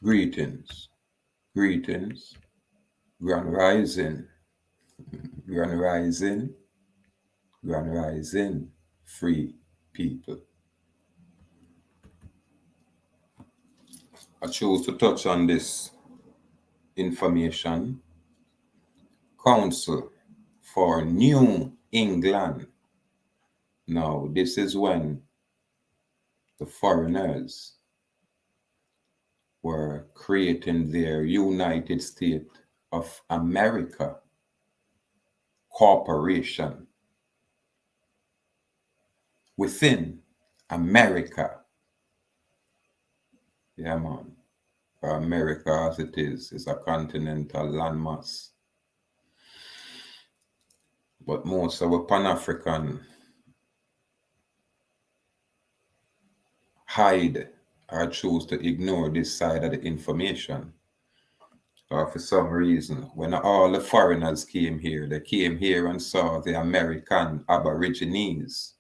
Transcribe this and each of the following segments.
Greetings, greetings, grand rising, grand rising, grand rising, free people. I chose to touch on this information. Council for New England. Now, this is when the foreigners were creating their United States of America corporation within America. Yeah, man. America, as it is a continental landmass. But most of our Pan African hide or choose to ignore this side of the information. Or for some reason, when all the foreigners came here, they came here and saw the American Aborigines.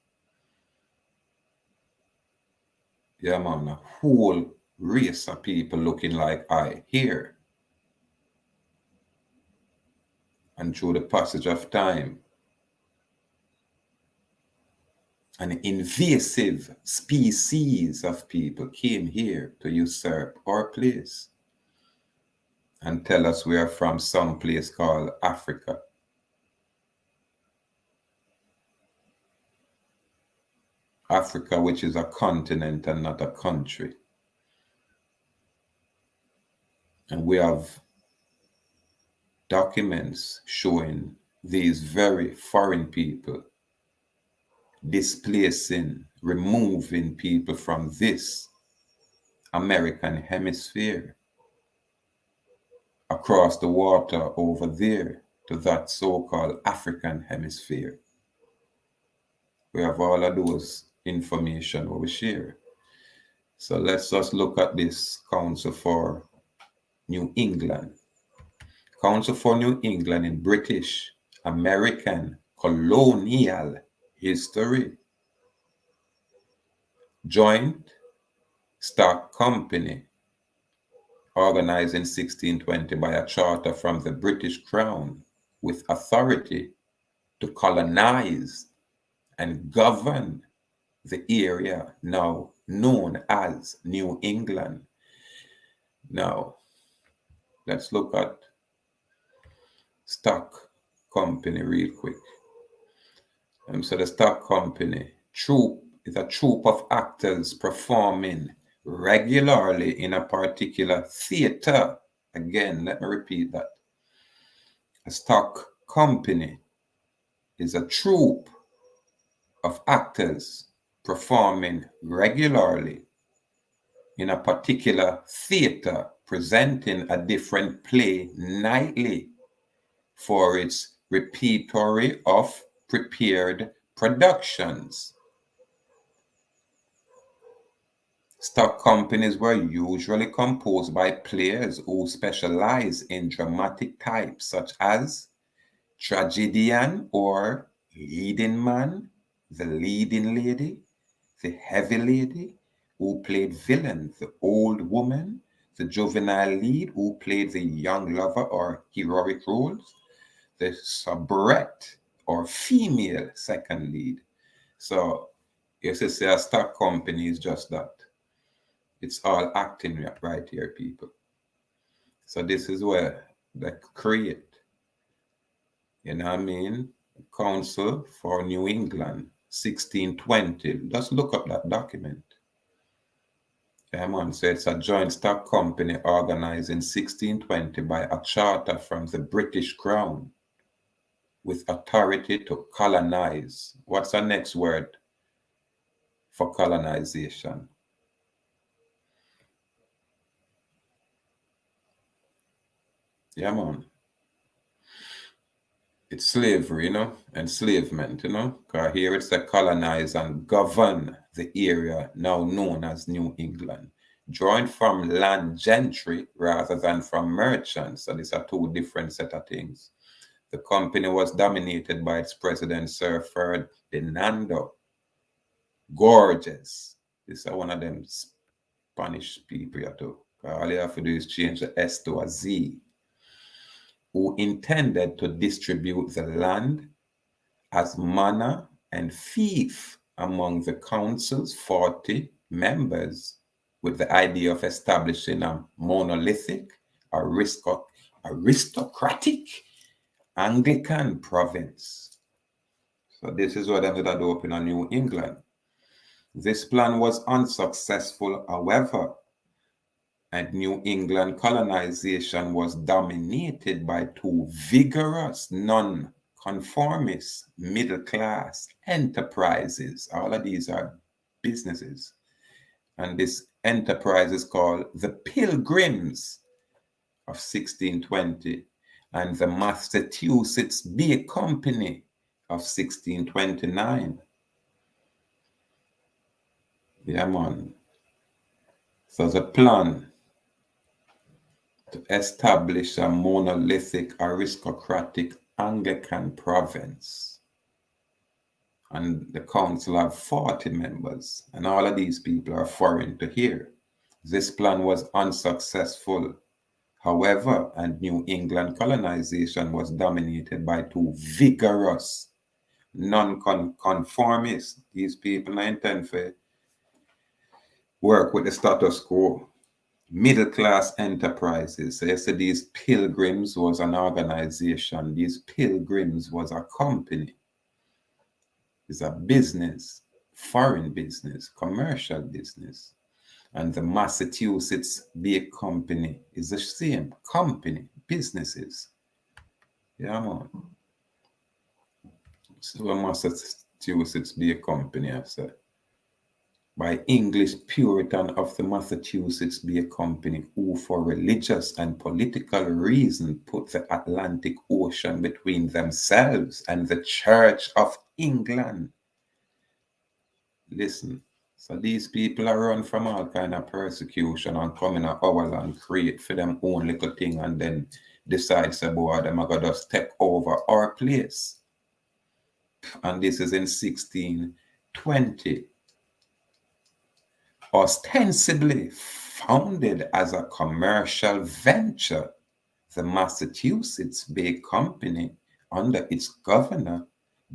Yeah, man, a whole race of people looking like I here. And through the passage of time, an invasive species of people came here to usurp our place and tell us we are from some place called Africa. Africa, which is a continent and not a country. And we have documents showing these very foreign people displacing, removing people from this American hemisphere across the water over there to that so-called African hemisphere. We have all of those information over share. So let's just look at this Council for New England. Council for New England in British American colonial history. Joint stock company organized in 1620 by a charter from the British Crown with authority to colonize and govern the area now known as New England. Now, let's look at stock company real quick. So the stock company troupe is a troupe of actors performing regularly in a particular theater. Again, let me repeat that. A stock company is a troupe of actors performing regularly in a particular theater, presenting a different play nightly for its repertory of prepared productions. Stock companies were usually composed by players who specialize in dramatic types such as tragedian or leading man, the leading lady, the heavy lady who played villain, the old woman, the juvenile lead who played the young lover or heroic roles, the soubrette or female second lead. So, yes, you say a stock company is just that. It's all acting right here, people. So this is where they create, you know what I mean? Council for New England, 1620. Just look up that document. Yeah, man. So it's a joint stock company organized in 1620 by a charter from the British Crown with authority to colonize. What's the next word for colonization? Yeah, man. It's slavery, enslavement, Because here it's to colonize and govern the area now known as New England, joined from land gentry rather than from merchants. So these are two different set of things. The company was dominated by its president, Sir Ferdinando Gorges. This is one of them Spanish people too. All you have to do is change the S to a Z, who intended to distribute the land as manor and fief among the council's 40 members, with the idea of establishing a monolithic, aristocratic Anglican province. So this is what ended up opening in New England. This plan was unsuccessful, however, and New England colonization was dominated by two vigorous, non-conformist, middle-class enterprises. All of these are businesses. And this enterprise is called the Pilgrims of 1620 and the Massachusetts Bay Company of 1629. Yeah, man. So the plan to establish a monolithic aristocratic Anglican province. And the council have 40 members, and all of these people are foreign to here. This plan was unsuccessful, however, and New England colonization was dominated by two vigorous non-conformists. These people don't intend to work with the status quo. Middle-class enterprises. So you see, these pilgrims was an organization. These pilgrims was a company. It's a business, foreign business, commercial business. And the Massachusetts Bay Company is the same company, businesses. Yeah, man. So a Massachusetts Bay Company, I said. By English Puritan of the Massachusetts Bay Company, who for religious and political reasons put the Atlantic Ocean between themselves and the Church of England. Listen, so these people are run from all kind of persecution and come in our land, create for them own little thing, and then decide, say, boy, them are going to just take over our place. And this is in 1620. Ostensibly founded as a commercial venture, the Massachusetts Bay Company, under its governor,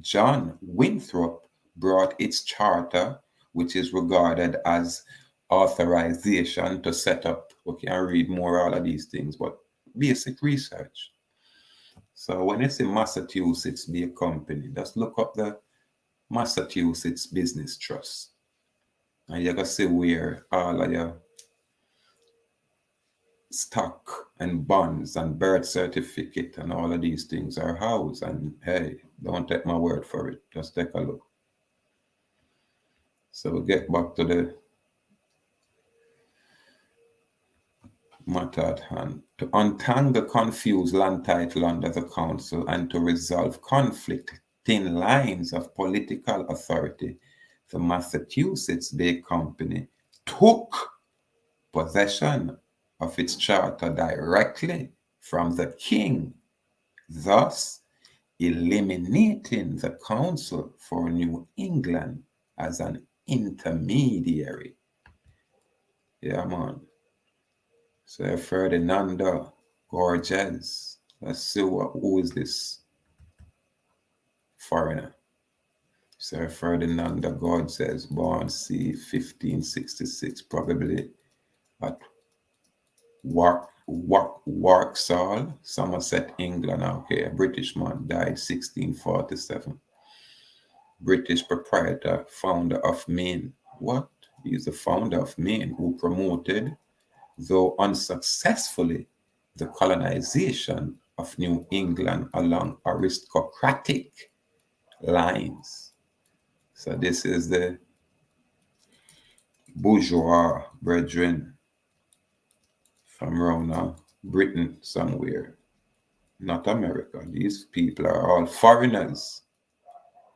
John Winthrop, brought its charter, which is regarded as authorization to set up. We can read more all of these things, but basic research. So when it's a Massachusetts Bay Company, just look up the Massachusetts Business Trust. And you're going to see where all of your stock and bonds and birth certificate and all of these things are housed. And hey, don't take my word for it. Just take a look. So we'll get back to the matter at hand. To untangle confused land title under the council and to resolve conflicting lines of political authority, the Massachusetts Bay Company took possession of its charter directly from the king, thus eliminating the council for New England as an intermediary. Yeah, man. So Ferdinando Gorges. Let's see who is this foreigner. Sir Ferdinando Gorges, born c. 1566, probably at Warksall, Somerset, England. Okay, a British man, died 1647. British proprietor, founder of Maine. What? He's the founder of Maine, who promoted, though unsuccessfully, the colonization of New England along aristocratic lines. So this is the bourgeois brethren from around Britain somewhere, not America. These people are all foreigners.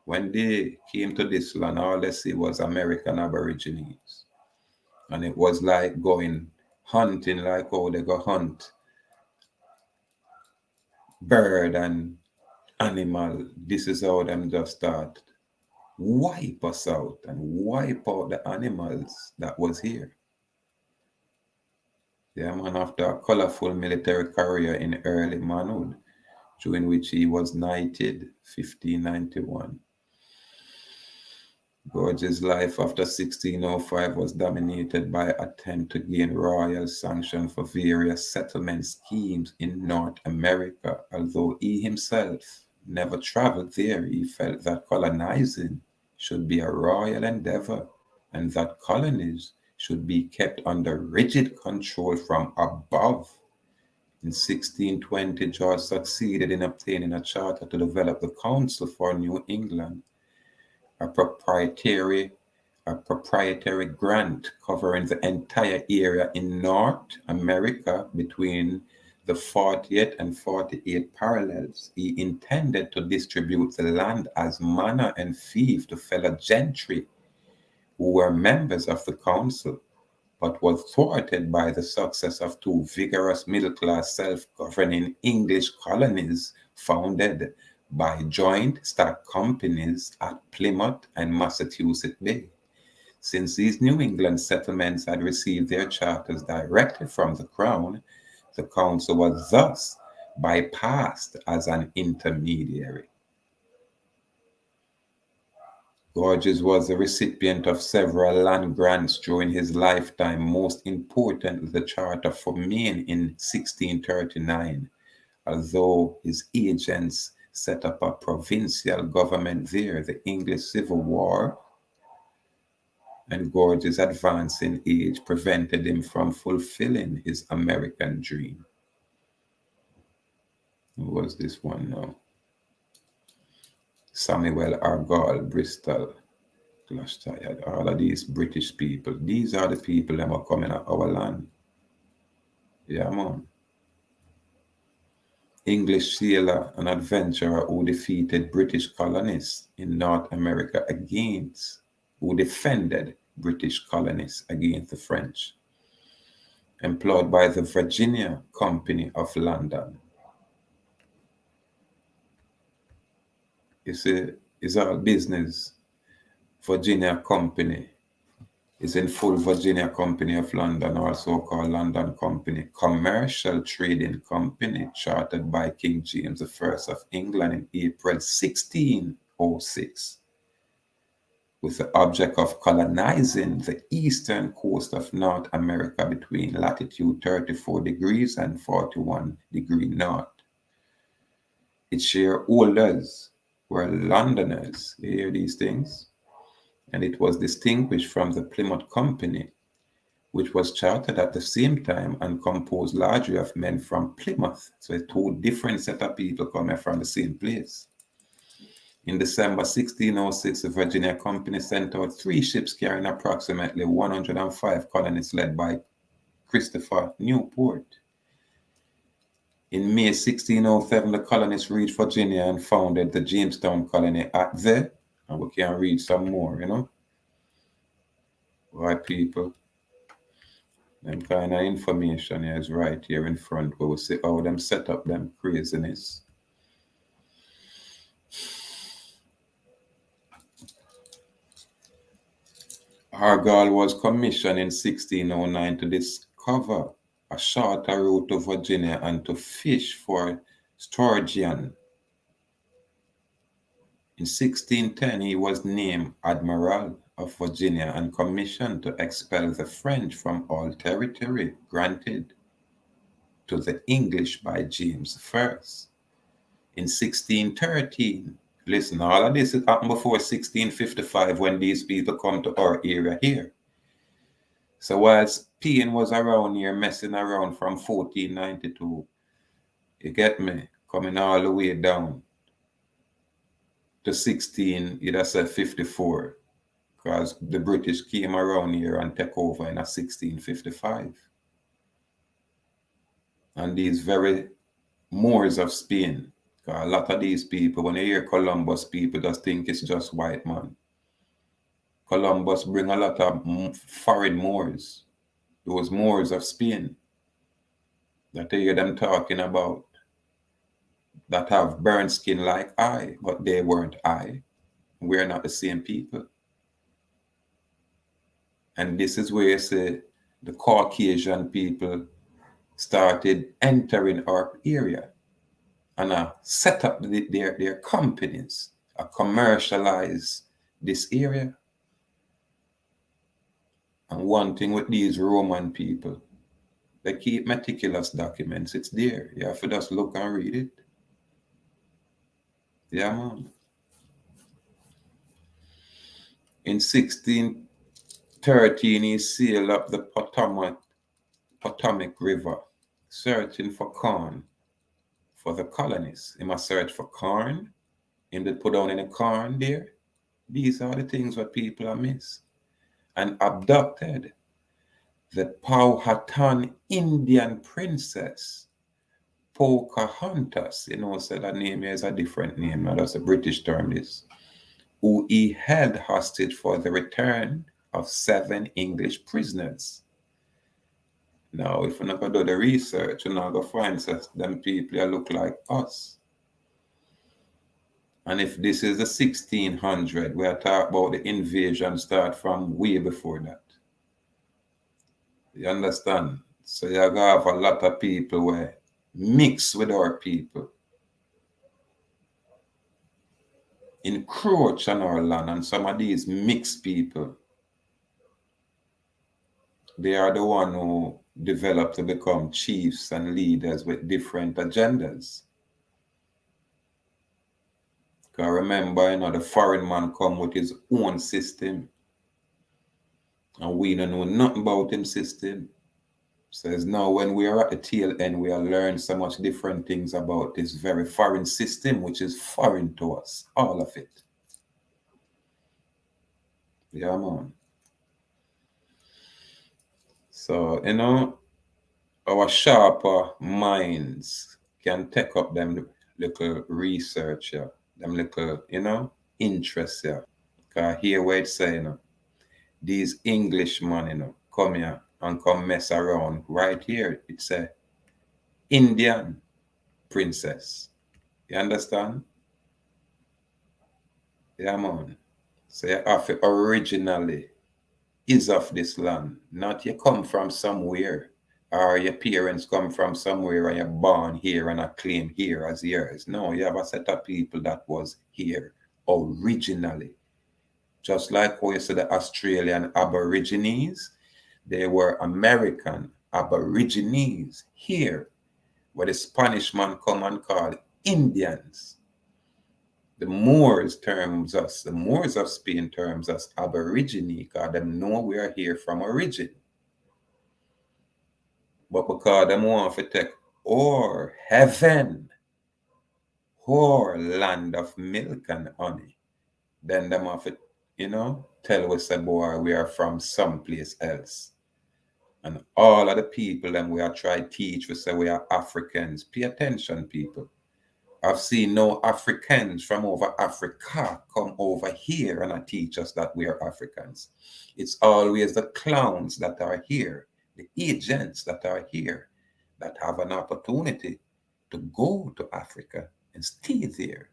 When they came to this land, all they see was American Aborigines. And it was like going hunting, like how they go hunt bird and animal. This is how them just start wipe us out and wipe out the animals that was here. Yeah, man, after a colorful military career in early manhood, during which he was knighted 1591. George's life after 1605 was dominated by attempt to gain royal sanction for various settlement schemes in North America. Although he himself never traveled there, he felt that colonizing should be a royal endeavor and that colonies should be kept under rigid control from above. In 1620, George succeeded in obtaining a charter to develop the Council for New England, a proprietary a proprietary grant covering the entire area in North America between the 40th and 48th parallels. He intended to distribute the land as manor and fief to fellow gentry who were members of the council, but was thwarted by the success of two vigorous middle class self governing English colonies founded by joint stock companies at Plymouth and Massachusetts Bay. Since these New England settlements had received their charters directly from the Crown, the Council was thus bypassed as an intermediary. Gorges was the recipient of several land grants during his lifetime, most importantly the Charter for Maine in 1639, although his agents set up a provincial government there. The English Civil War and Gorge's advancing age prevented him from fulfilling his American dream. Who was this one now? Samuel Argall, Bristol, Gloucestershire, all of these British people. These are the people that are coming at our land. Yeah, man. English sailor and adventurer who defeated British colonists in North America who defended British colonists against the French. Employed by the Virginia Company of London. You see, it's all business. Virginia Company is in full Virginia Company of London, also called London Company, commercial trading company chartered by King James I of England in April 1606, with the object of colonizing the eastern coast of North America between latitude 34 degrees and 41 degrees north. Its shareholders were Londoners. You hear these things? And it was distinguished from the Plymouth Company, which was chartered at the same time and composed largely of men from Plymouth. So two different set of people coming from the same place. In December 1606, the Virginia Company sent out 3 ships carrying approximately 105 colonists led by Christopher Newport. In May 1607, the colonists reached Virginia and founded the Jamestown colony at the, and we can read some more, Right, people? Them kind of information here is right here in front where we see how them set up them craziness. Argall was commissioned in 1609 to discover a shorter route to Virginia and to fish for sturgeon. In 1610, he was named Admiral of Virginia and commissioned to expel the French from all territory granted to the English by James I. In 1613, listen, all of this happened before 1655 when these people come to our area here. So while Spain was around here messing around from 1492, you get me, coming all the way down to 54, because the British came around here and took over in 1655. And these very Moors of Spain, a lot of these people, when you hear Columbus, people just think it's just white man. Columbus bring a lot of foreign Moors, those Moors of Spain, that you hear them talking about, that have burnt skin like I, but they weren't I. We're not the same people. And this is where you say the Caucasian people started entering our area and set up their companies, commercialize this area. And one thing with these Roman people, they keep meticulous documents. It's there. You have to just look and read it. Yeah, man. In 1613, he sailed up the Potomac River, searching for corn for the colonists. He must search for corn. Him did put down any corn there. These are the things what people are miss. And abducted the Powhatan Indian princess, Pocahontas. You know, so that name here is a different name. Now that's a British term, this. Who he held hostage for the return of 7 English prisoners. Now, if we're not going to do the research, we're not going to find them people that look like us. And if this is the 1600, we are talking about the invasion start from way before that. You understand? So you have a lot of people where mix with our people, encroach on our land, and some of these mixed people, they are the one who develop to become chiefs and leaders with different agendas. Because remember, the foreign man come with his own system, and we don't know nothing about him system. Says now when we are at the tail end, we are learning so much different things about this very foreign system, which is foreign to us, all of it. Yeah, man. So, our sharper minds can take up them little research, yeah, them little, interest, yeah. Because here where it's saying, these Englishmen, come here and come mess around. Right here, it's a Indian princess. You understand? Yeah, man. So you have to originally is of this land, not you come from somewhere, or your parents come from somewhere and you're born here and are claim here as yours. No, you have a set of people that was here originally. Just like how you said the Australian Aborigines, they were American Aborigines here, where the Spanish man come and call Indians. The Moors of Spain terms us Aborigine, because them know we are here from origin. But because them want to take or heaven, or land of milk and honey, then them have to, tell us that boy we are from someplace else. And all of the people them we are trying to teach, we say we are Africans. Pay attention, people. I've seen no Africans from over Africa come over here and teach us that we are Africans. It's always the clowns that are here, the agents that are here, that have an opportunity to go to Africa and stay there.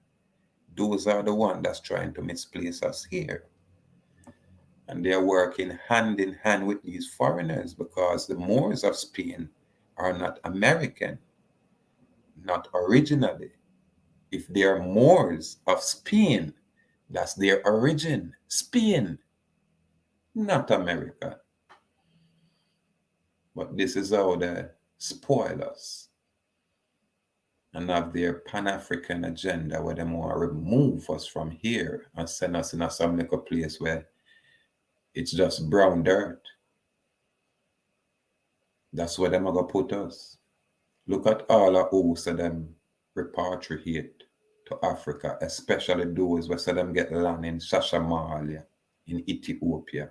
Those are the ones that's trying to misplace us here. And they're working hand in hand with these foreigners because the Moors of Spain are not American, not originally. If they are Moors of Spain, that's their origin. Spain, not America. But this is how they spoil us and have their Pan-African agenda where they want to remove us from here and send us in some little place where it's just brown dirt. That's where they're going to put us. Look at all the hosts of them repatriate to Africa, especially those where them get land in Shashamali, in Ethiopia.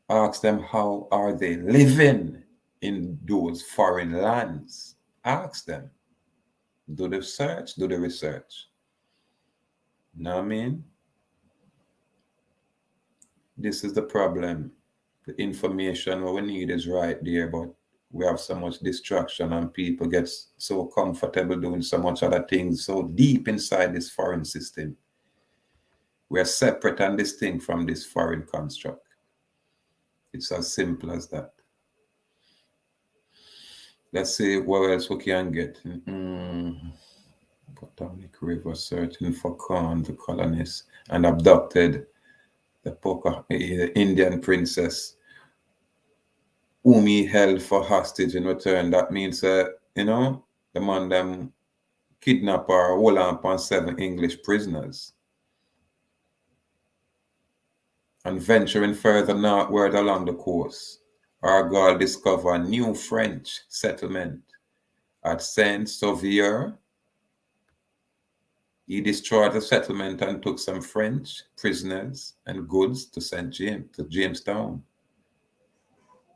Ask them how are they living in those foreign lands. Ask them. Do the search, do the research. Know what I mean? This is the problem. The information what we need is right there, but we have so much distraction and people get so comfortable doing so much other things so deep inside this foreign system. We are separate and distinct from this foreign construct. It's as simple as that. Let's see what else we can get. Potomac River searching for corn, the colonists, and abducted the Indian princess whom he held for hostage in return. That means, the man them kidnap or hold on upon 7 English prisoners. And venturing further northward along the coast, Argyle discovered a new French settlement at Saint-Sauveur. He destroyed the settlement and took some French prisoners and goods to Jamestown.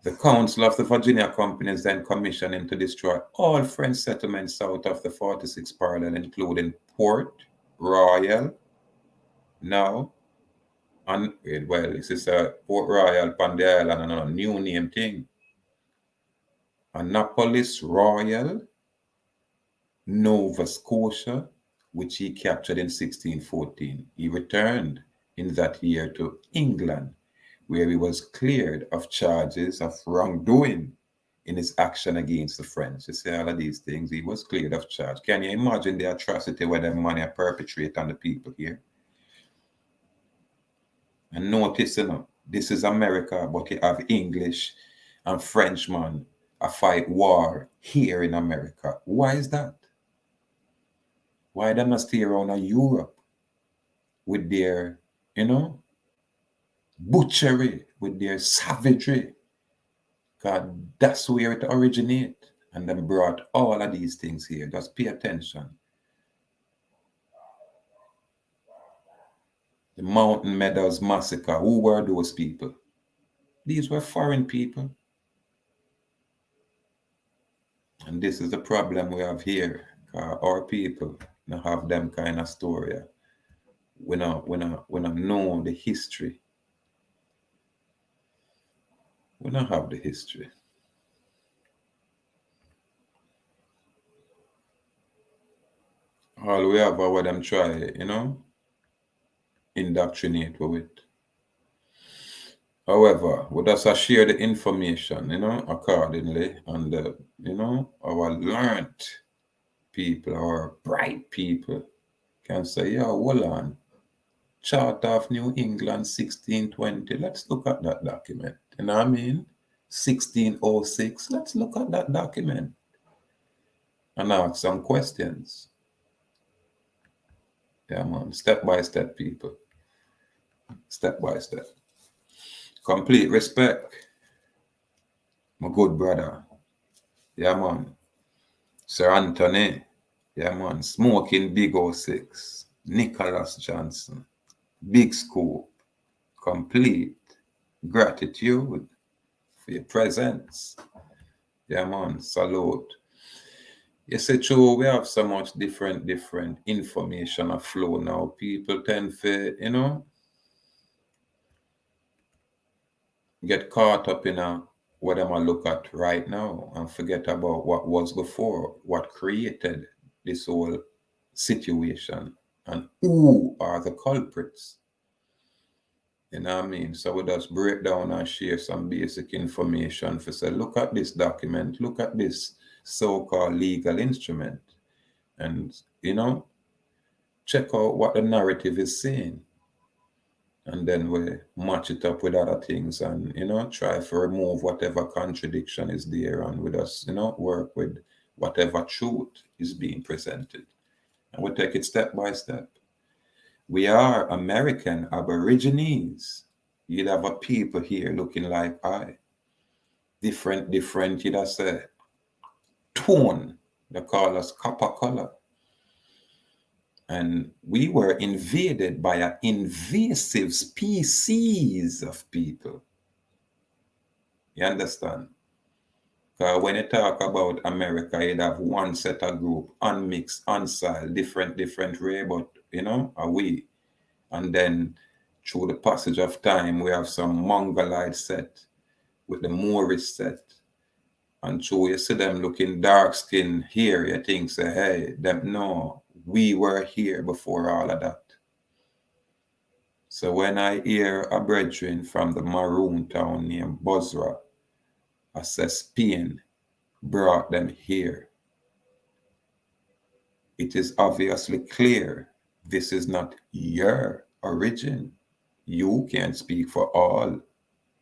The Council of the Virginia Companies then commissioned him to destroy all French settlements south of the 46th parallel, including Port Royal. Now, and well, this is a Port Royal upon the island and a new name thing. Annapolis Royal, Nova Scotia, which he captured in 1614. He returned in that year to England, where he was cleared of charges of wrongdoing in his action against the French. You see all of these things, he was cleared of charge. Can you imagine the atrocity where the money are perpetrate on the people here? And notice, this is America, but you have English and Frenchman a fight war here in America. Why is that? Why they not stay around Europe with their, butchery, with their savagery? God, that's where it originated. And then brought all of these things here. Just pay attention. The Mountain Meadows Massacre. Who were those people? These were foreign people. And this is the problem we have here. Our people now have them kind of story. We not know the history. We don't have the history. All we have are what them try, indoctrinate with. However, we just share the information, accordingly, and our learned people, our bright people can say, yeah, hold on. Chart of New England 1620. Let's look at that document. You know what I mean? 1606. Let's look at that document and ask some questions. Yeah, man. Step by step, people. Step by step. Complete respect. My good brother. Yeah, man. Sir Anthony. Yeah, man. Smoking Big O6. Nicholas Johnson. Big Scoop. Complete gratitude for your presence. Yeah, man. Salute. You see, true, we have so much different information aflow now. People tend to, get caught up in what I'm going to look at right now and forget about what was before, what created this whole situation, and who are the culprits. You know what I mean? So we just break down and share some basic information for say, look at this document, look at this so-called legal instrument, and check out what the narrative is saying. And then we match it up with other things and, try to remove whatever contradiction is there and with us, work with whatever truth is being presented. And we take it step by step. We are American Aborigines. You'd have a people here looking like I. Different, you'd have say, tone. They call us copper color. And we were invaded by an invasive species of people. You understand? Because when you talk about America, you'd have one set of group, unmixed, unstyled, different way, but, are we. And then through the passage of time, we have some Mongolite set with the Moorish set. And so you see them looking dark skin here, you think, say, hey, no, we were here before all of that. So when I hear a brethren from the maroon town named Bozrah, I say Spain, brought them here. It is obviously clear this is not your origin. You can't speak for all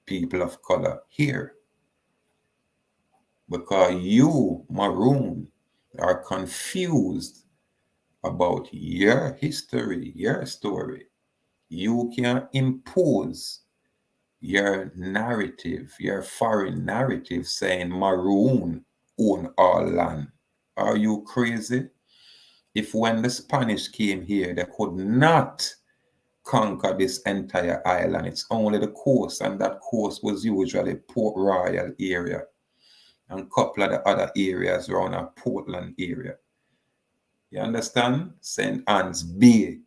people of color here because you, Maroon, are confused about your history, your story. You can impose your narrative, your foreign narrative saying Maroon own all land. Are you crazy? If when the Spanish came here, they could not conquer this entire island. It's only the coast, and that coast was usually Port Royal area and a couple of the other areas around our Portland area. You understand? St. Anne's Bay,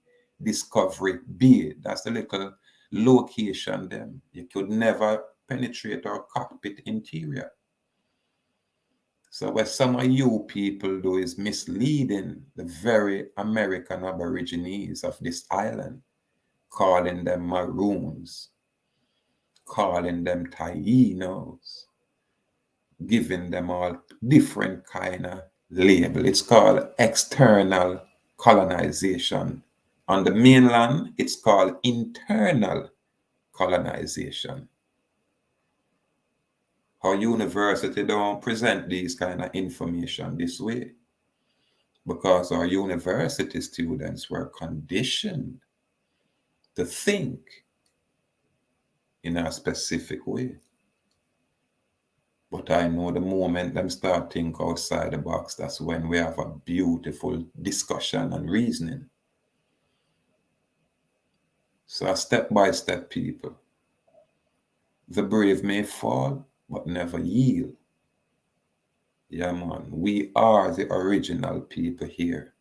Discovery Bay. That's the little location them. You could never penetrate our cockpit interior. So what some of you people do is misleading the very American Aborigines of this island, calling them Maroons, calling them Tainos, giving them all different kind of label. It's called external colonization. On the mainland, it's called internal colonization. Our university don't present these kind of information this way because our university students were conditioned to think in a specific way. But I know the moment them start think outside the box, that's when we have a beautiful discussion and reasoning. So step by step, people. The brave may fall, but never yield. Yeah, man. We are the original people here.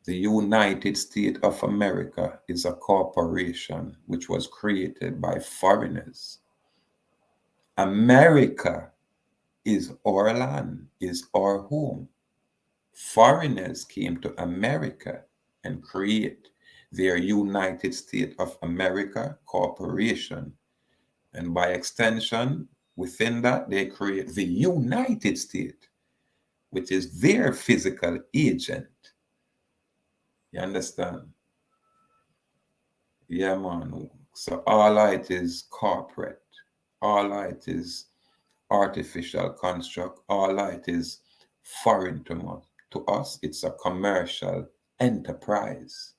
The United States of America is a corporation which was created by foreigners. America is our land, is our home. Foreigners came to America and create their United States of America corporation. And by extension, within that, they create the United States, which is their physical agent. You understand? Yeah, man. So all light is corporate. All light is artificial construct. All light is foreign to us. To us, it's a commercial enterprise.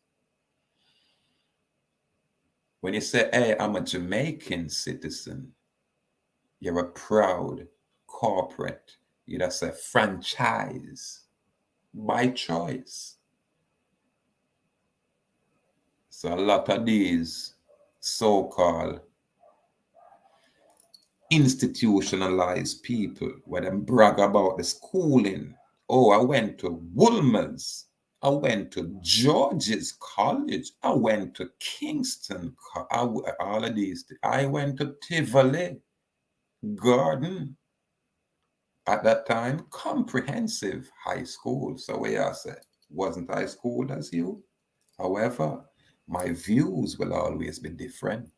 When you say, hey, I'm a Jamaican citizen, you're a proud corporate. You just say franchise by choice. So a lot of these so-called institutionalized people where them brag about the schooling. Oh, I went to Woolman's. I went to George's College. I went to Kingston. All of these. I went to Tivoli Garden. At that time, comprehensive high school. So where I said, wasn't I schooled as you? However, my views will always be different.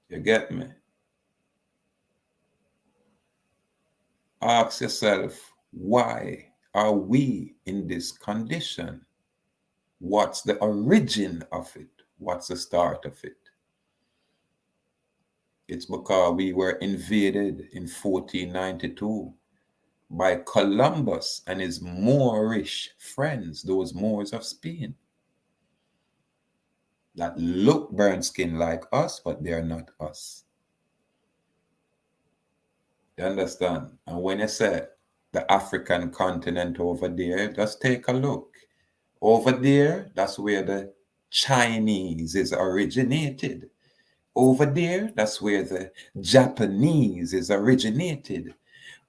You get me? Ask yourself, why are we in this condition? What's the origin of it? What's the start of it? It's because we were invaded in 1492 by Columbus and his Moorish friends, those Moors of Spain, that look burnt skin like us, but they're not us. You understand? And when you say the African continent over there, just take a look. Over there, that's where the Chinese is originated. Over there, that's where the Japanese is originated.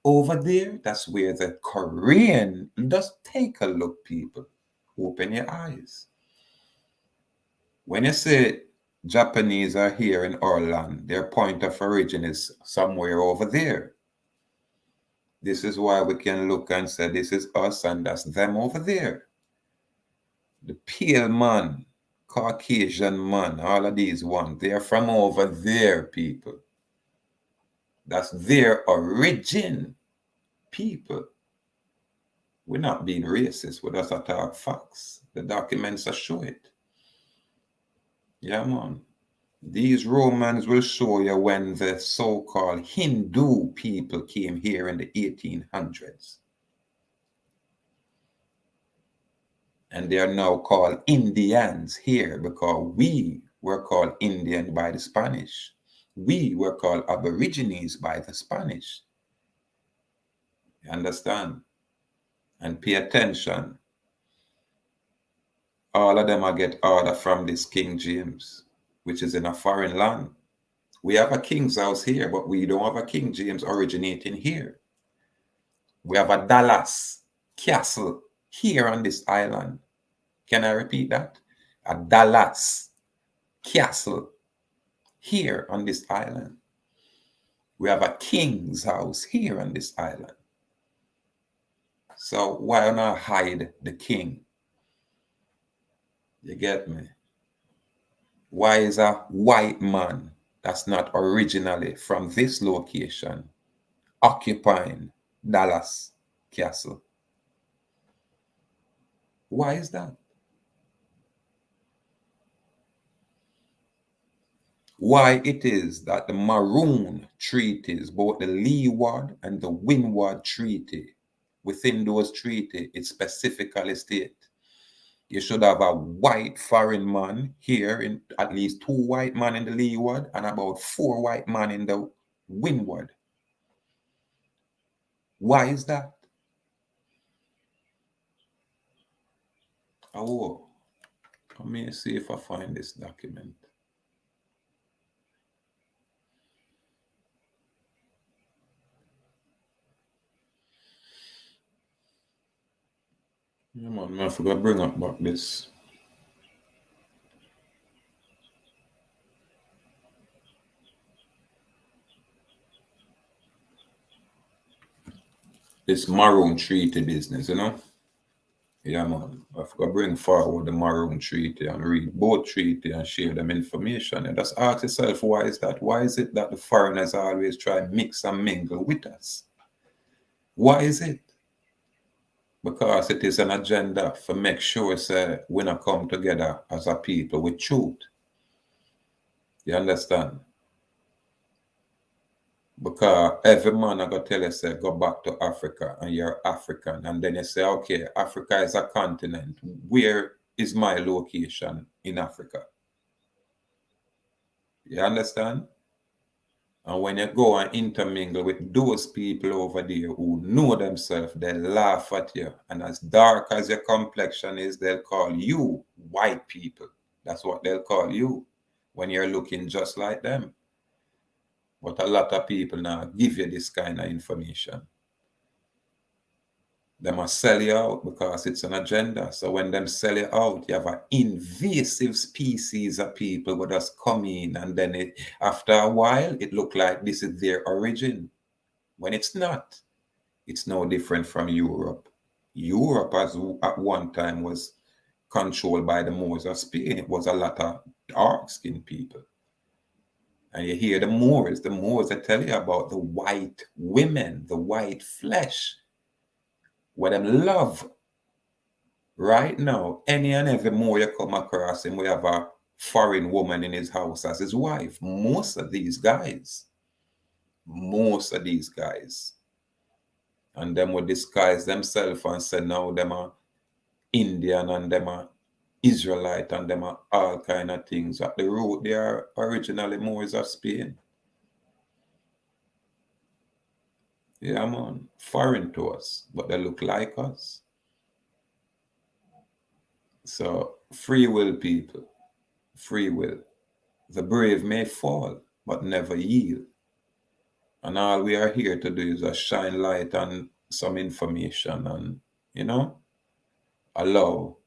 Over there, that's where the Korean, just take a look, people. Open your eyes. When you say Japanese are here in our land, their point of origin is somewhere over there. This is why we can look and say this is us and that's them over there. The pale man, Caucasian man, all of these ones, they are from over there, people. That's their origin, people. We're not being racist. We're just talk facts. The documents are show it. Yeah, man. These Romans will show you when the so-called Hindu people came here in the 1800s. And they are now called Indians here because we were called Indian by the Spanish. We were called Aborigines by the Spanish. You understand? And pay attention. All of them are get order from this King James, which is in a foreign land. We have a king's house here, but we don't have a King James originating here. We have a Dallas castle here on this island. Can I repeat that? A Dallas castle here on this island. We have a king's house here on this island. So why not hide the king? You get me? Why is a white man that's not originally from this location occupying Dallas Castle? Why is that? Why it is that the Maroon treaties, both the Leeward and the Windward Treaty, within those treaties, it specifically states you should have a white foreign man here, in at least 2 white men in the Leeward and about 4 white men in the Windward. Why is that? Oh, let me see if I find this document. Yeah, man, I forgot to bring up back this. This Maroon Treaty business, you know? Yeah, man. I forgot to bring forward the Maroon Treaty and read both treaty and share them information. And just ask yourself, why is that? Why is it that the foreigners always try to mix and mingle with us? Why is it? Because it is an agenda for make sure say we not come together as a people with truth. You understand? Because every man I go tell you say go back to Africa and you're African. And then you say, okay, Africa is a continent. Where is my location in Africa? You understand? And when you go and intermingle with those people over there who know themselves, they laugh at you. And as dark as your complexion is, they'll call you white people. That's what they'll call you when you're looking just like them. But a lot of people now give you this kind of information. They must sell you out because it's an agenda. So when them sell you out, you have an invasive species of people who just come in, and then after a while, it look like this is their origin. When it's not, it's no different from Europe. Europe, as at one time, was controlled by the Moors of Spain. It was a lot of dark-skinned people. And you hear the Moors that tell you about the white women, the white flesh, what them love. Right now, any and every Moor you come across him, we have a foreign woman in his house as his wife. Most of these guys, and them will disguise themselves and say now them are Indian and them are Israelite and them are all kind of things. At the root, they are originally Moors of Spain. Yeah, man, foreign to us, but they look like us. So, free will, people, free will. The brave may fall, but never yield. And all we are here to do is just shine light on some information and, you know, allow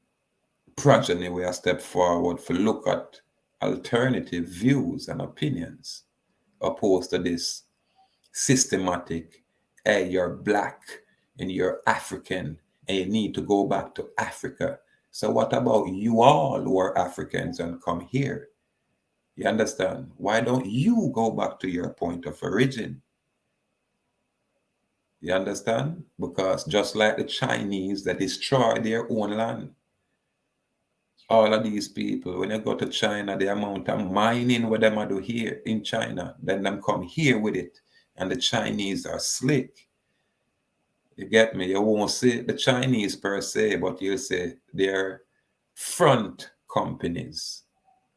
progeny we a step forward for look at alternative views and opinions opposed to this systematic, hey, you're black and you're African and you need to go back to Africa. So what about you all who are Africans and come here? You understand? Why don't you go back to your point of origin? You understand? Because just like the Chinese that destroy their own land, all of these people, when they go to China, the amount of mining what them do here in China, then them come here with it. And the Chinese are slick. You get me? You won't say the Chinese per se, but you'll say they're front companies.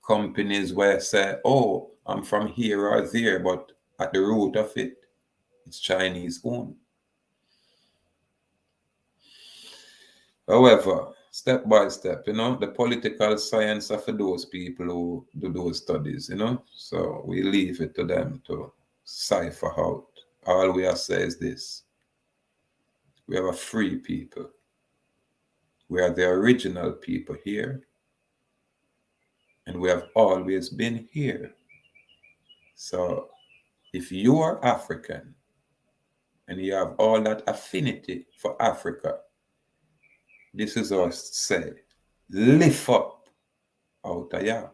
Companies where say, oh, I'm from here or there, but at the root of it, it's Chinese owned. However, step by step, the political science are for those people who do those studies. So we leave it to them to cipher out. All we have say is this: we are a free people. We are the original people here, and we have always been here. So if you are African and you have all that affinity for Africa, this is our say: lift up out of ya.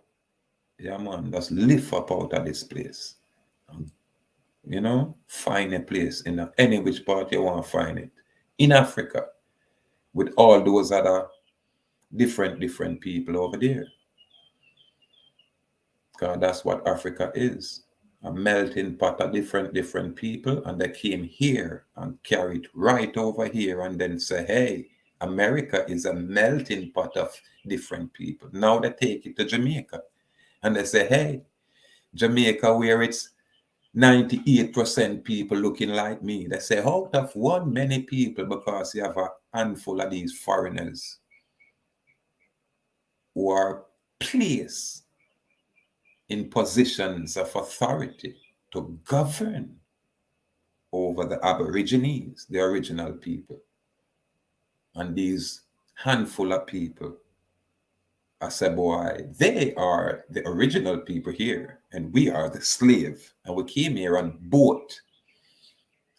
Yeah, man, just lift up out of this place. Find a place in any which part you want to find it. In Africa, with all those other different people over there. Because that's what Africa is. A melting pot of different people, and they came here and carried right over here and then say, hey, America is a melting pot of different people. Now they take it to Jamaica and they say, hey, Jamaica, where it's 98% people looking like me. They say out of one many people, because you have a handful of these foreigners who are placed in positions of authority to govern over the Aborigines, the original people. And these handful of people, I said, boy, they are the original people here, and we are the slave. And we came here on boat.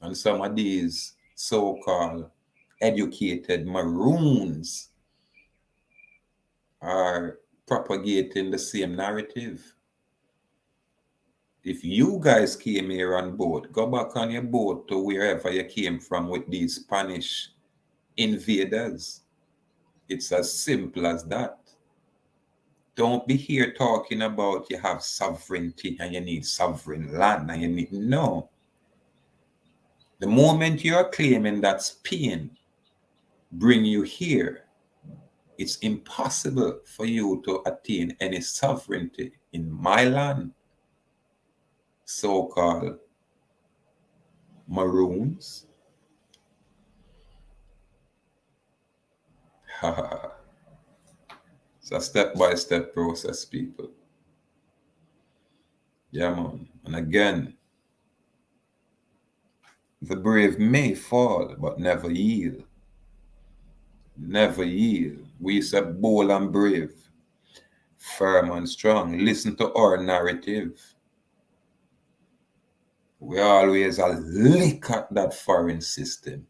And some of these so-called educated maroons are propagating the same narrative. If you guys came here on boat, go back on your boat to wherever you came from with these Spanish invaders. It's as simple as that. Don't be here talking about you have sovereignty and you need sovereign land and you need, no. The moment you're claiming that Spain bring you here, it's impossible for you to attain any sovereignty in my land. So-called maroons. It's a step-by-step process, people. Yeah, man. And again, the brave may fall, but never yield. Never yield. We say bold and brave, firm and strong. Listen to our narrative. We always a lick at that foreign system.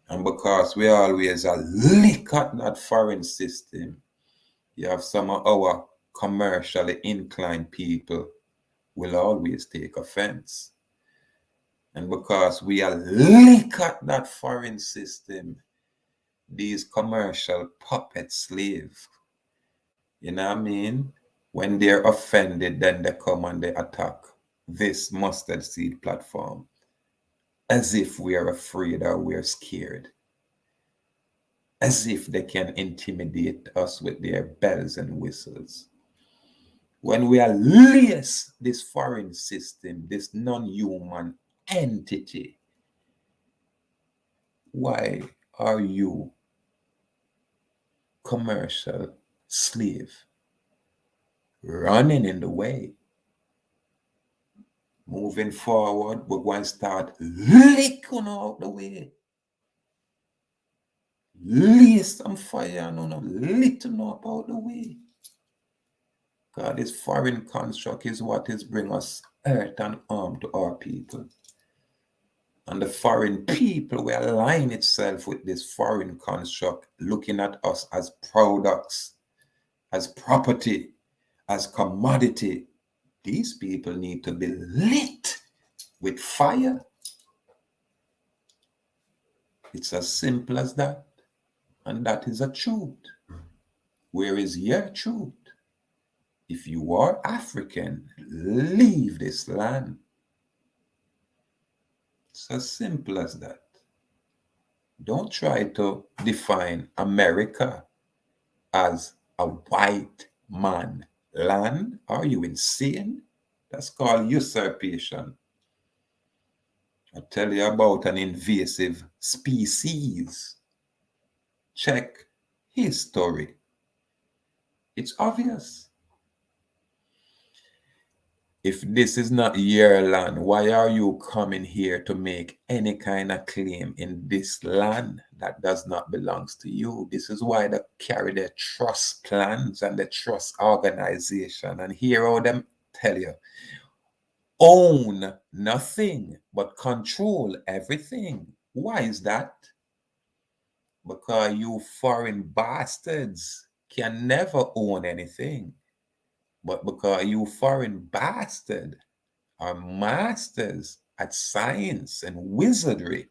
And because we always a lick at that foreign system, you have some of our commercially inclined people will always take offense. And because we are lick at that foreign system, these commercial puppet slaves, you know what I mean? When they're offended, then they come and they attack this mustard seed platform as if we are afraid or we're scared. As if they can intimidate us with their bells and whistles. When we are lace this foreign system, this non-human entity, why are you commercial slave running in the way? Moving forward, we're going to start licking out the way. Lay some fire and little up out the way. God, this foreign construct is what is bring us earth and harm to our people. And the foreign people will align itself with this foreign construct, looking at us as products, as property, as commodity. These people need to be lit with fire. It's as simple as that. And that is a truth. Where is your truth? If you are African, leave this land. It's as simple as that. Don't try to define America as a white man land. Are you insane? That's called usurpation. I tell you about an invasive species. Check history. It's obvious. If this is not your land, why are you coming here to make any kind of claim in this land that does not belong to you? This is why they carry their trust plans and the trust organization. And hear how them tell you, own nothing but control everything. Why is that? Because you foreign bastards can never own anything. But because you foreign bastard are masters at science and wizardry,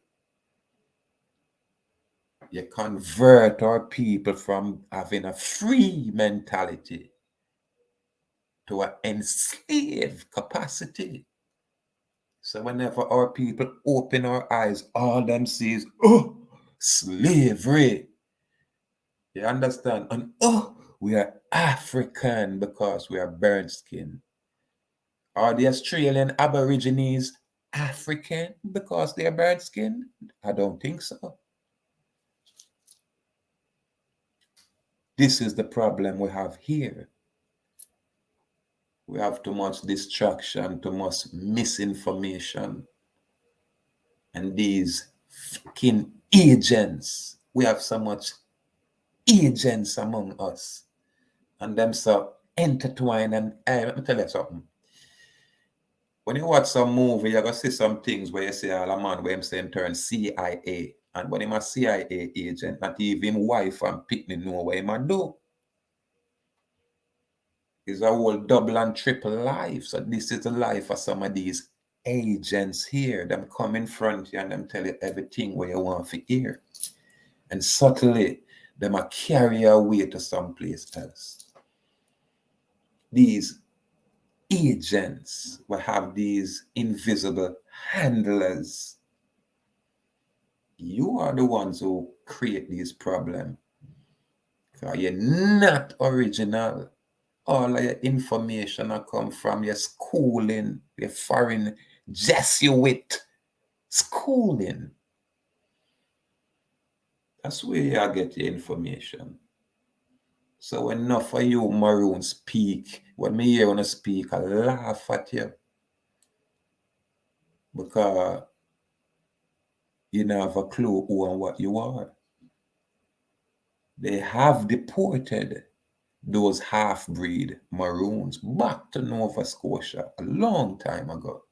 you convert our people from having a free mentality to an enslaved capacity. So whenever our people open our eyes, all them sees, oh, slavery. You understand? And oh, we are African because we are burnt skin. Are the Australian Aborigines African because they are burnt skin? I don't think so. This is the problem we have here. We have too much distraction, too much misinformation, and these fucking agents. We have so much agents among us, and them so intertwined. And let me tell you something. When you watch some movie, you're gonna see some things where you see all a man where him say him turn CIA. And when him a CIA agent, not even wife and picnic know what him a do. It's a whole double and triple life. So this is the life of some of these agents here. Them come in front of you and them tell you everything where you want to hear. And subtly, them a carry you away to someplace else. These agents will have these invisible handlers. You are the ones who create these problems. You're not original. All of your information will come from your schooling, your foreign Jesuit schooling. That's where you get your information. So when enough of you maroon speak, when me hear when I speak, I laugh at you. Because you don't have a clue who and what you are. They have deported those half-breed maroons back to Nova Scotia a long time ago.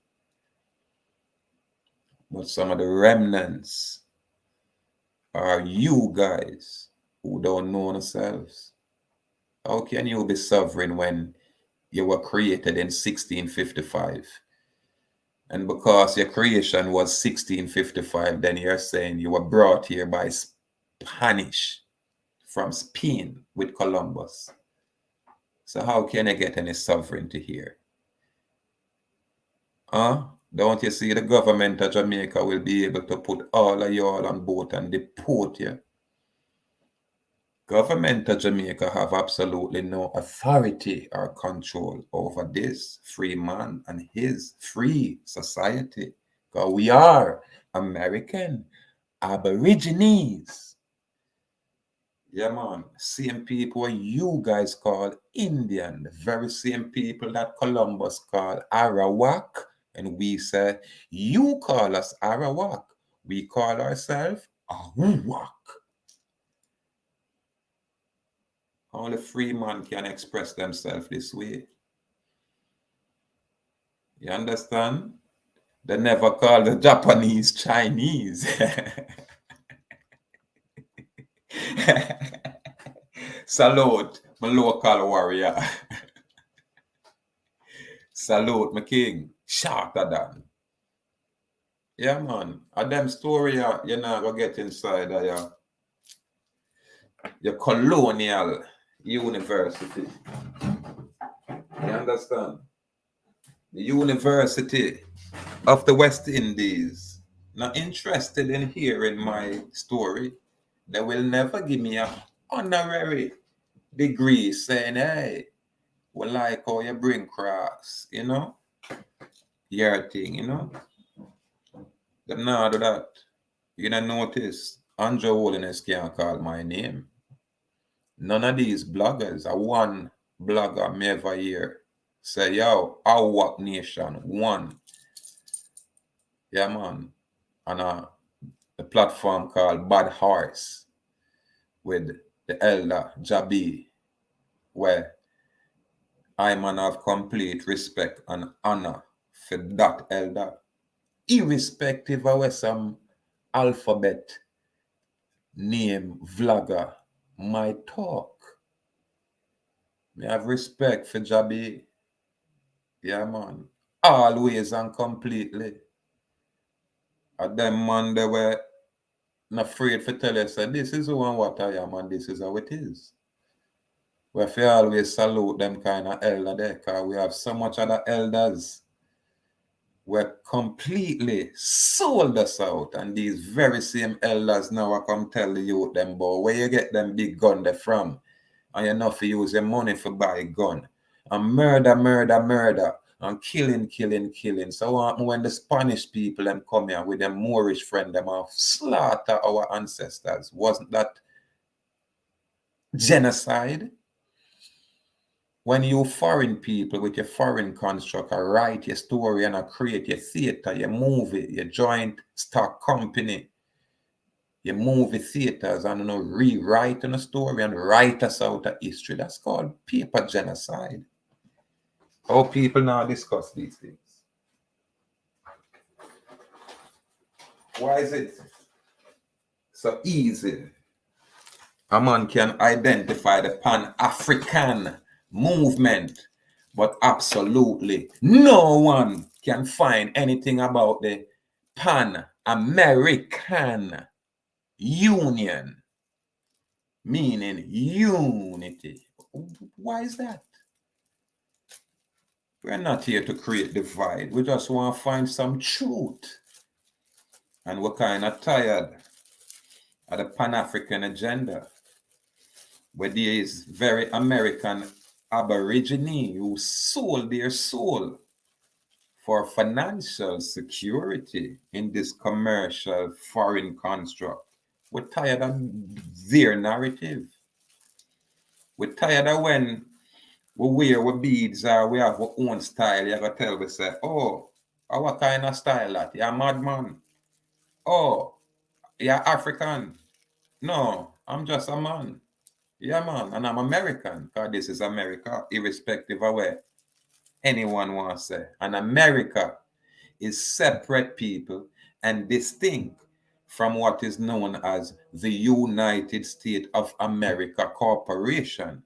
But some of the remnants are you guys who don't know yourselves. How can you be sovereign when you were created in 1655? And because your creation was 1655, then you're saying you were brought here by Spanish from Spain with Columbus. So how can you get any sovereignty here? Don't you see the government of Jamaica will be able to put all of you all on boat and deport you? Government of Jamaica have absolutely no authority or control over this free man and his free society. Because we are American Aborigines. Yeah, man. Same people you guys call Indian. The very same people that Columbus called Arawak. And we say, you call us Arawak. We call ourselves Arawak. Only free man can express themselves this way. You understand? They never call the Japanese Chinese. Salute, my local warrior. Salute, my king. Shorter than. Yeah, man. A them story, you're not gonna get inside of your colonial university. You understand? The University of the West Indies. Not interested in hearing my story. They will never give me a honorary degree saying, hey, we like how you bring cross, your thing, They not do that. You don't notice, Andrew Holiness can't call my name. None of these bloggers, are one blogger me ever hear say, yo, our work nation, one. Yeah, man. On a platform called Bad Horse with the elder Jabi, where I man have complete respect and honor for that elder, irrespective of where some alphabet name vlogger might talk. Me have respect for Jabi. Yeah, man. Always and completely. And them man they were not afraid to tell us that this is who and what I am and this is how it is. We have to always salute them kind of elder there because we have so much other elders were completely sold us out. And these very same elders now I come tell the youth them, boy, where you get them big gun there from? And you know for use your money for buy a gun. And murder, murder, murder. And killing, killing, killing. So when the Spanish people them come here with them Moorish friend, them have slaughter our ancestors. Wasn't that genocide? When you foreign people with your foreign construct write your story and create your theater, your movie, your joint stock company, your movie theaters and rewrite a story and write us out of history. That's called paper genocide. How people now discuss these things. Why is it so easy? A man can identify the Pan-African movement, but absolutely no one can find anything about the Pan-American Union, meaning unity. Why is that? We're not here to create divide. We just want to find some truth. And we're kind of tired of the Pan-African agenda, where there is very American Aborigine who sold their soul for financial security in this commercial foreign construct. We're tired of their narrative. We're tired of when we wear our beads or we have our own style. You gotta tell we say, oh, what kind of style that? You're a madman. Oh, you're African. No, I'm just a man. Yeah, man, and I'm American because this is America, irrespective of where anyone wants to say. And America is separate people and distinct from what is known as the United States of America Corporation,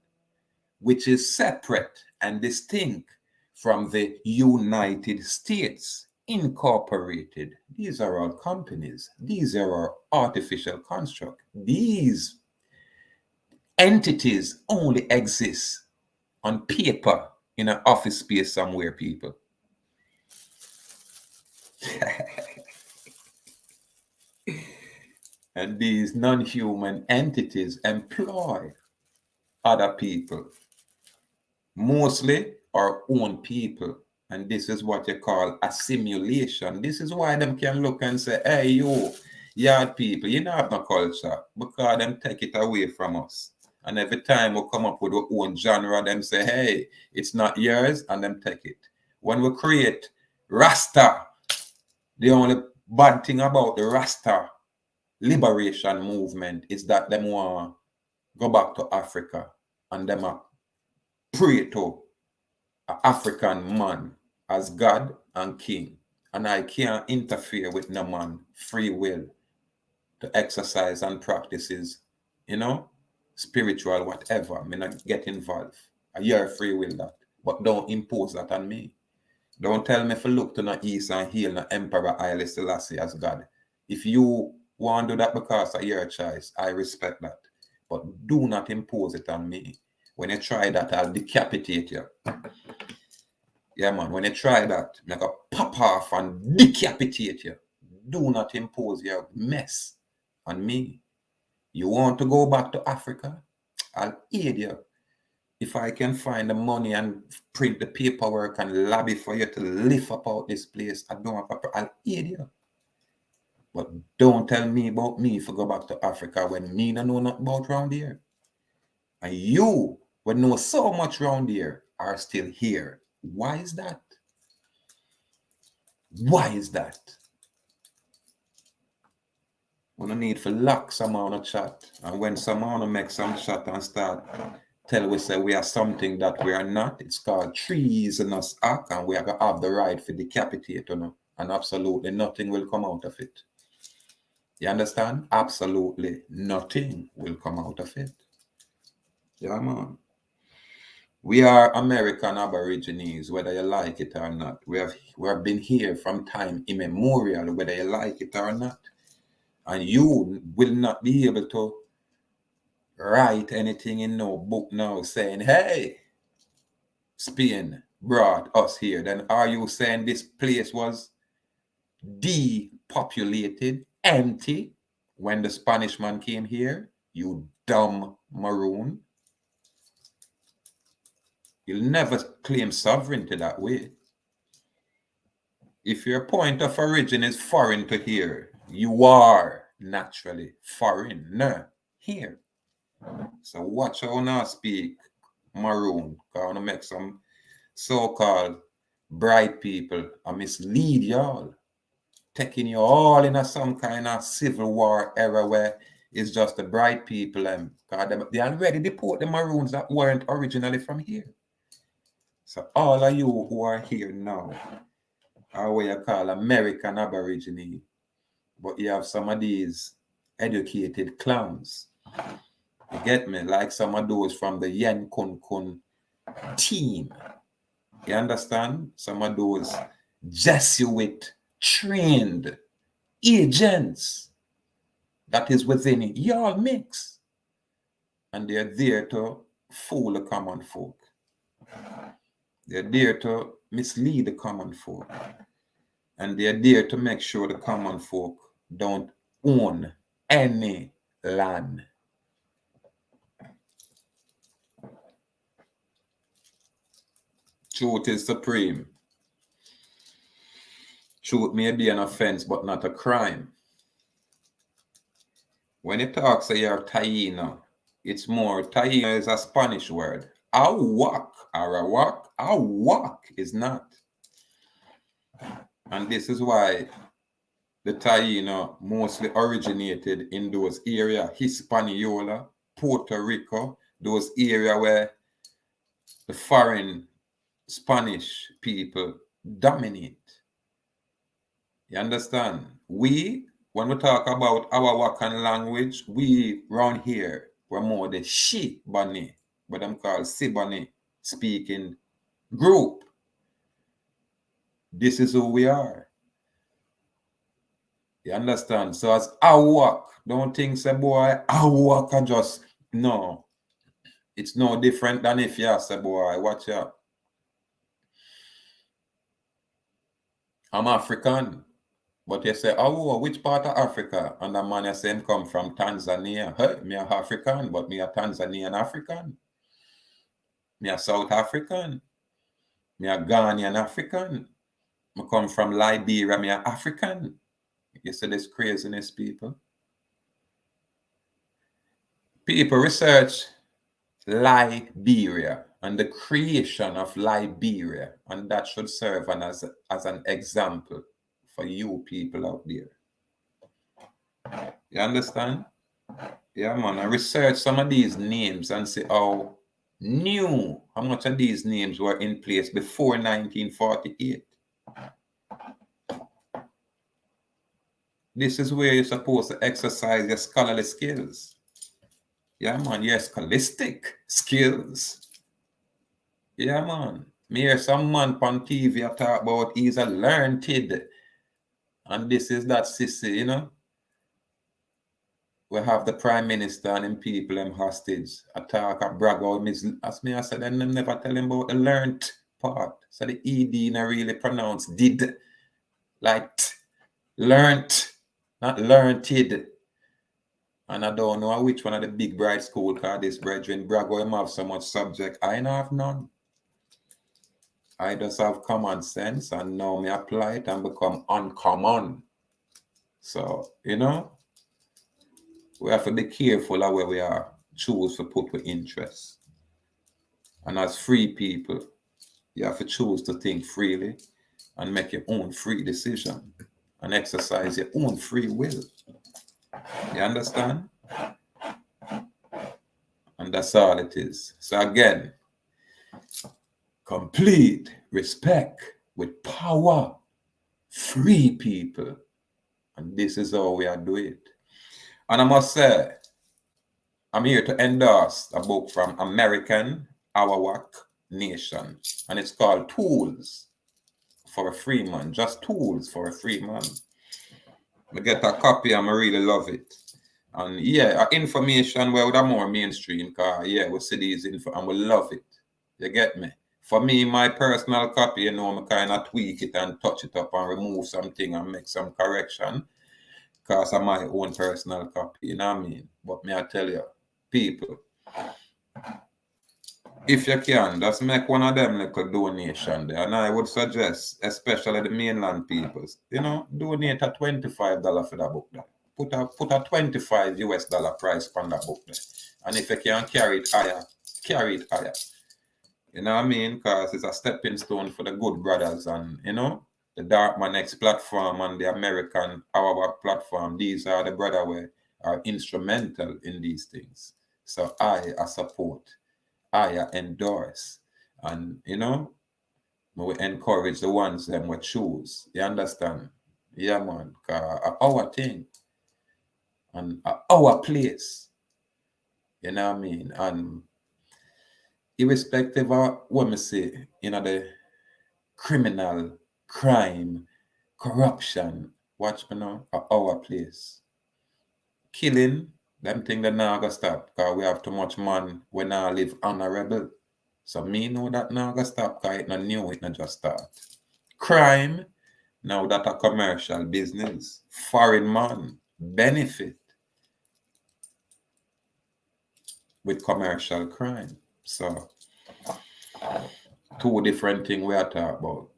which is separate and distinct from the United States Incorporated. These are all companies. These are our artificial construct. These entities only exist on paper in an office space somewhere, people. And these non-human entities employ other people, mostly our own people. And this is what you call assimilation. This is why them can look and say, hey, you, yard people, you don't have no culture because them take it away from us. And every time we come up with our own genre, them say, hey, it's not yours, and them take it. When we create Rasta, the only bad thing about the Rasta liberation movement is that them want to go back to Africa and them are pray to an African man as God and King. And I can't interfere with no man free will to exercise and practices, spiritual, whatever. I mean, not get involved. Your free will that. But don't impose that on me. Don't tell me to look to the east and hail the Emperor Haile Selassie as God. If you want to do that because of your choice, I respect that. But do not impose it on me. When you try that, I'll decapitate you. Yeah, man. When you try that, I'm going to pop off and decapitate you. Do not impose your mess on me. You want to go back to Africa? I'll aid you. If I can find the money and print the paperwork and lobby for you to lift up out this place, I'll aid you. But don't tell me about me if I go back to Africa when me no know nothing about round here. And you, when know so much round here, are still here. Why is that? Why is that? We don't need to lock someone on a chat. And when someone make some chat and start tell we say we are something that we are not, it's called treasonous act, and we are gonna have the right to decapitate, and absolutely nothing will come out of it. You understand? Absolutely nothing will come out of it. Yeah, man. We are American Aborigines, whether you like it or not. We have been here from time immemorial, whether you like it or not. And you will not be able to write anything in no book now saying, hey, Spain brought us here. Then are you saying this place was depopulated, empty when the Spanish man came here? You dumb maroon. You'll never claim sovereignty that way. If your point of origin is foreign to here, you are naturally foreign here. So watch how now speak maroon. I want to make some so-called bright people and mislead y'all, taking you all in some kind of civil war era where it's just the bright people and they already deport the maroons that weren't originally from here. So all of you who are here now are what you call American Aborigine, but you have some of these educated clowns. You get me? Like some of those from the Yen Kun Kun team. You understand? Some of those Jesuit trained agents that is within it. Y'all mix. And they're there to fool the common folk. They're there to mislead the common folk. And they're there to make sure the common folk don't own any land. Truth is supreme. Truth may be an offense, but not a crime. When you talk, say you're Taino, it's more, Taino is a Spanish word. Awak, Arawak, Awak is not. And this is why the Taino mostly originated in those areas, Hispaniola, Puerto Rico, those areas where the foreign Spanish people dominate. You understand? When we talk about our Wakan language, we round here, we're more the Shibani, what I'm called Sibani speaking group. This is who we are. You understand? So as Awak, don't think say boy, Awak are just no. It's no different than if you say boy, watch out. I'm African. But you say, oh, which part of Africa? And the man you say him come from Tanzania. Hey, me a African, but me a Tanzanian African. Me a South African. Me a Ghanaian African. Me come from Liberia, me a African. You see this craziness, people? People research Liberia and the creation of Liberia, and that should serve as an example for you people out there. You understand? Yeah, man. I research some of these names and see how much of these names were in place before 1948. This is where you're supposed to exercise your scholarly skills. Yeah, man. Your scholastic skills. Yeah, man. Me hear some man on TV talk about he's a learned, and this is that sissy, you know. We have the prime minister and him people them hostage. I talk and brag out as me I said, and them never tell him about the learned part. So the ED not really pronounce did. Like learned, not learned. And I don't know which one of the big bright school called this brethren brag out him have so much subject. I don't have none. I just have common sense and now me apply it and become uncommon. So, you know, we have to be careful of where we are, choose to put with interest. And as free people, you have to choose to think freely and make your own free decision and exercise your own free will. You understand? And that's all it is. So again, complete respect with power, free people. And this is how we are doing it. And I must say, I'm here to endorse a book from American Awawak Nation, and it's called Tools for a Free Man. Just Tools for a Free Man. I get a copy and I really love it. And yeah, information where we're more mainstream, because yeah, we see these info and we love it. You get me? For me, my personal copy, you know, I kind of tweak it and touch it up and remove something and make some correction because of my own personal copy, you know what I mean? But may I tell you, people, if you can, just make one of them little donation there. And I would suggest, especially the mainland peoples, you know, donate a $25 for that book there. Put a 25 US dollar price on that book there. And if you can carry it higher, carry it higher. You know what I mean? Because it's a stepping stone for the good brothers and, you know, the Darkman X platform and the American Our platform. These are the brothers who are instrumental in these things. So I support, I endorse, and, you know, we encourage the ones them we choose. You understand? Yeah, man. Our thing and our place. You know what I mean? And irrespective of what me say, you know, the criminal, crime, corruption, watch me now, our place. Killing, them thing that now gonna stop, because we have too much man we now live honorable. So me know that now gonna stop, because it not new, it not just start. Crime, now that a commercial business. Foreign man, benefit with commercial crime. So, two different things we are talking about.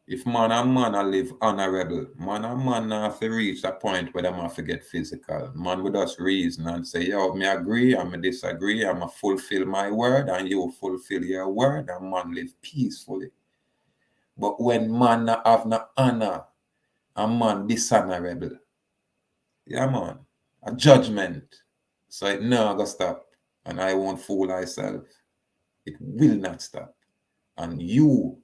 If man and man a live honorable, man and man have to reach a point where them have to get physical. Man with us reason and say, yo, me agree, I me disagree, I fulfill my word and you fulfill your word and man live peacefully. But when man not have no honor and man dishonorable, yeah man, a judgment. So it never gonna stop. And I won't fool myself. It will not stop. And you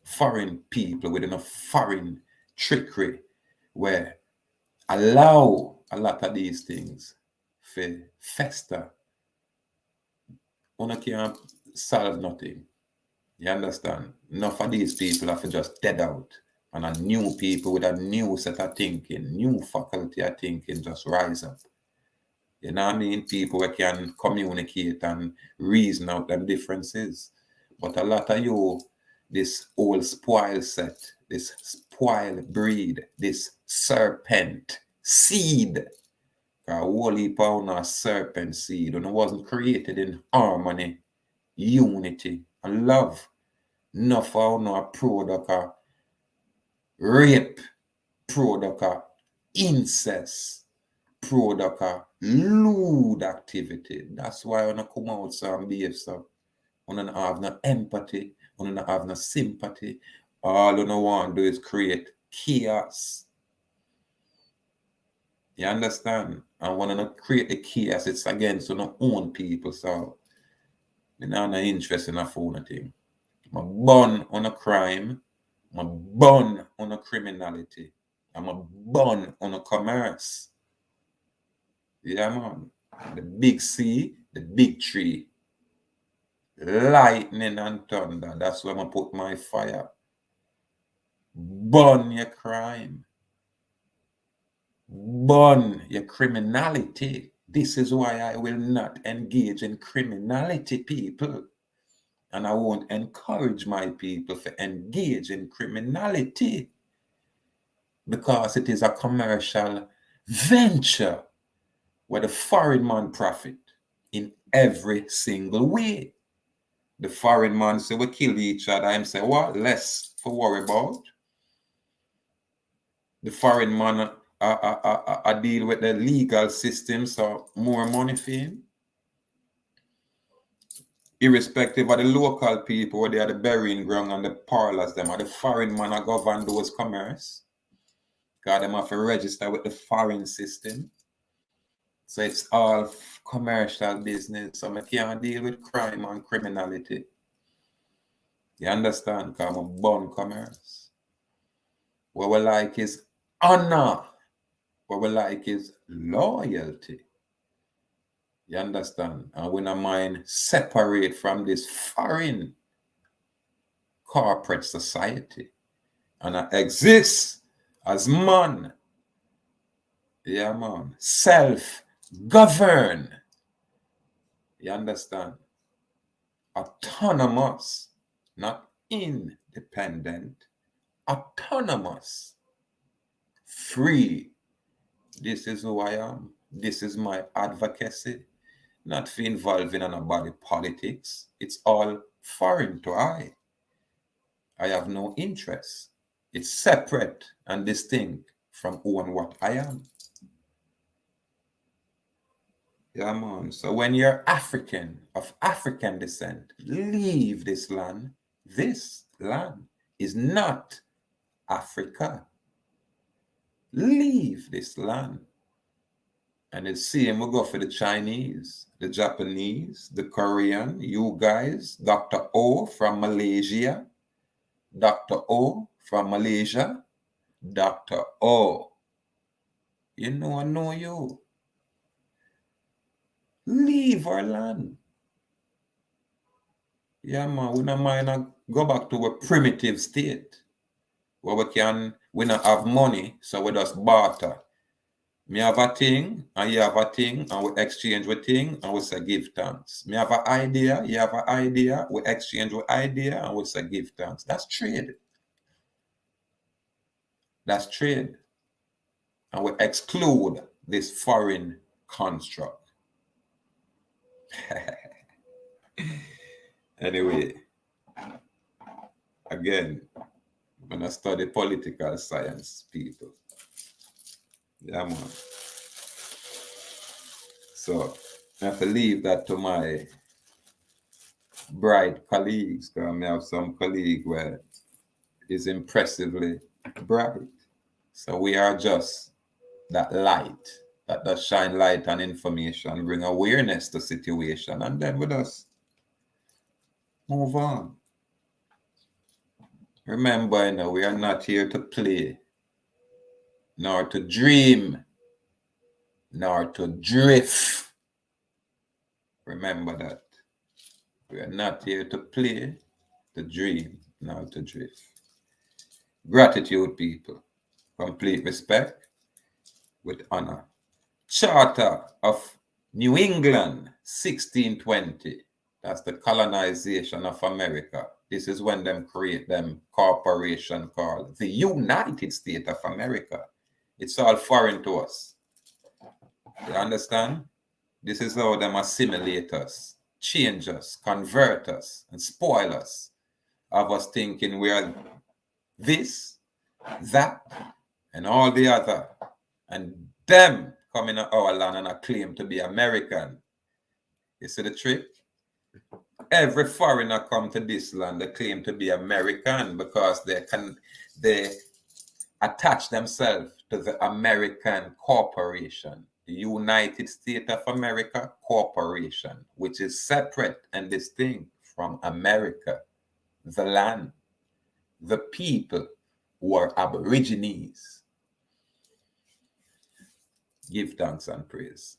foreign people with enough foreign trickery where allow a lot of these things for fester. One can't solve nothing. You understand? Enough of these people have to just dead out. And a new people with a new set of thinking, new faculty of thinking just rise up. You know what I mean? People who can communicate and reason out them differences. But a lot of you, this old spoil set, this spoil breed, this serpent seed. A whole heap of a serpent seed, and it wasn't created in harmony, unity, and love. Enough of no product of rape, product of incest, product of lewd activity. That's why when I come out and behave so, when I have no empathy, when I have no sympathy, all I want to do is create chaos. You understand? And when I create the chaos, it's against your own people. So I'm not interested in a phone thing. I'm born on a crime. I'm born on a criminality. I'm born on a commerce. Yeah, man. The big C, the big tree. lightning and thunder. That's where I put my fire. Burn your crime. Burn your criminality. This is why I will not engage in criminality, people. And I won't encourage my people to engage in criminality because it is a commercial venture where the foreign man profit in every single way. The foreign man say we kill each other and say, what? Less to worry about. The foreign man deal with the legal system, so more money for him. Irrespective of the local people, where they are the burying ground and the parlors, them are the foreign man that govern those commerce. Because them have to register with the foreign system. So it's all commercial business. So I can't deal with crime and criminality. You understand? Because I'm a born commerce. What we like is honor. What we like is loyalty. You understand? And we don't mind separate from this foreign corporate society. And I exist as man. Yeah, man. Self-govern. You understand? Autonomous. Not independent. Autonomous. Free. This is who I am. This is my advocacy. Not for involving in body politics. It's all foreign to I. I have no interest. It's separate and distinct from who and what I am. Yeah, man. So when you're African, of African descent, leave this land. This land is not Africa. Leave this land. And the same will go for the Chinese, the Japanese, the Korean, you guys, Dr. O from Malaysia, Dr. O from Malaysia, Dr. O. You know I know you. Leave our land. Yeah, man, we don't mind go back to a primitive state where we don't have money, so we just barter. Me have a thing, and you have a thing, and we exchange with thing, and we say give thanks. Me have an idea, you have an idea, we exchange with idea, and we say give thanks. That's trade. That's trade. And we exclude this foreign construct. Anyway, again, when I study political science, people. Yeah, man. So I have to leave that to my bright colleagues, because I have some colleague where is impressively bright. So we are just that light that does shine light and information, bring awareness to situation, and then we just move on. Remember, you know, we are not here to play, nor to dream, nor to drift. Remember that. We are not here to play, to dream, nor to drift. Gratitude, people. Complete respect with honor. Charter of New England, 1620. That's the colonization of America. This is when them create them corporation called the United States of America. It's all foreign to us. You understand? This is how them assimilate us, change us, convert us, and spoil us. Of us thinking we are this, that, and all the other. And them coming to our land and claim to be American. You see the trick? Every foreigner come to this land, they claim to be American because they attach themselves to the American corporation, the United States of America Corporation, which is separate and distinct from America, the land, the people who are Aborigines. Give thanks and praise.